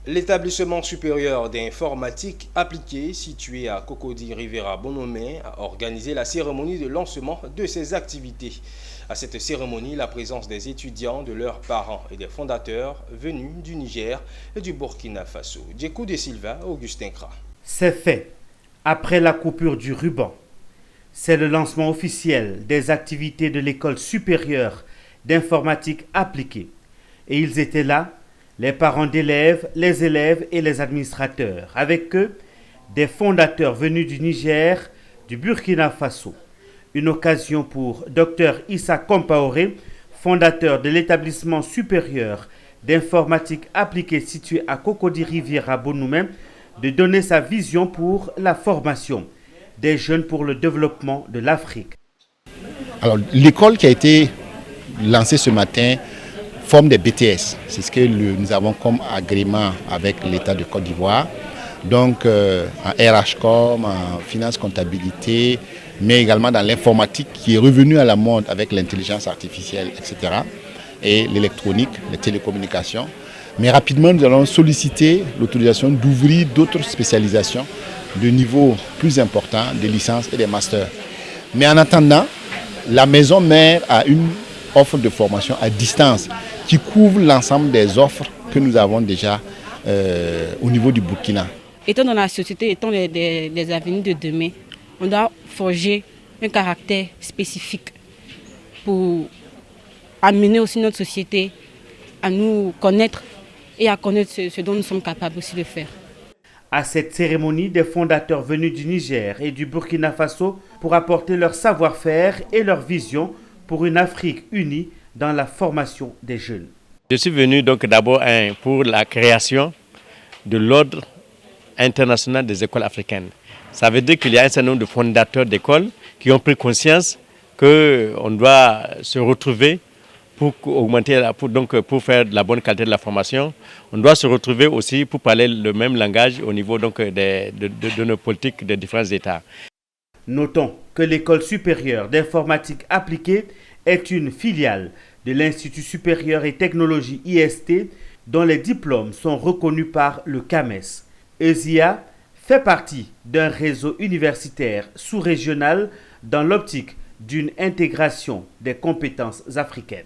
L'établissement supérieur d'informatique appliquée situé à Cocody Rivera Bonomé a organisé la cérémonie de lancement de ses activités. À cette cérémonie, la présence des étudiants, de leurs parents et des fondateurs venus du Niger et du Burkina Faso. Djekou de Silva, Augustin Kra. C'est fait. Après la coupure du ruban, c'est le lancement officiel des activités de l'école supérieure d'informatique appliquée. Et ils étaient là, les parents d'élèves, les élèves et les administrateurs. Avec eux, des fondateurs venus du Niger, du Burkina Faso. Une occasion pour Dr Issa Compaoré, fondateur de l'établissement supérieur d'informatique appliquée situé à Cocody Riviera Bonoumé, de donner sa vision pour la formation des jeunes pour le développement de l'Afrique. Alors, l'école qui a été lancée ce matin forme des BTS. C'est ce que nous avons comme agrément avec l'État de Côte d'Ivoire. Donc, en RHCOM, en finance comptabilité, mais également dans l'informatique qui est revenue à la mode avec l'intelligence artificielle, etc. Et l'électronique, les télécommunications. Mais rapidement, nous allons solliciter l'autorisation d'ouvrir d'autres spécialisations de niveau plus important, des licences et des masters. Mais en attendant, la maison mère a une offre de formation à distance qui couvre l'ensemble des offres que nous avons déjà au niveau du Burkina. Étant dans la société, étant les avenirs de demain, on doit forger un caractère spécifique pour amener aussi notre société à nous connaître et à connaître ce dont nous sommes capables aussi de faire. À cette cérémonie, des fondateurs venus du Niger et du Burkina Faso pour apporter leur savoir-faire et leur vision pour une Afrique unie dans la formation des jeunes. Je suis venu donc d'abord pour la création de l'ordre international des écoles africaines. Ça veut dire qu'il y a un certain nombre de fondateurs d'écoles qui ont pris conscience qu'on doit se retrouver pour augmenter, pour faire de la bonne qualité de la formation. On doit se retrouver aussi pour parler le même langage au niveau donc de nos politiques des différents États. Notons que l'École supérieure d'informatique appliquée est une filiale de l'Institut supérieur et technologie IST dont les diplômes sont reconnus par le CAMES. ESIA fait partie d'un réseau universitaire sous-régional dans l'optique d'une intégration des compétences africaines.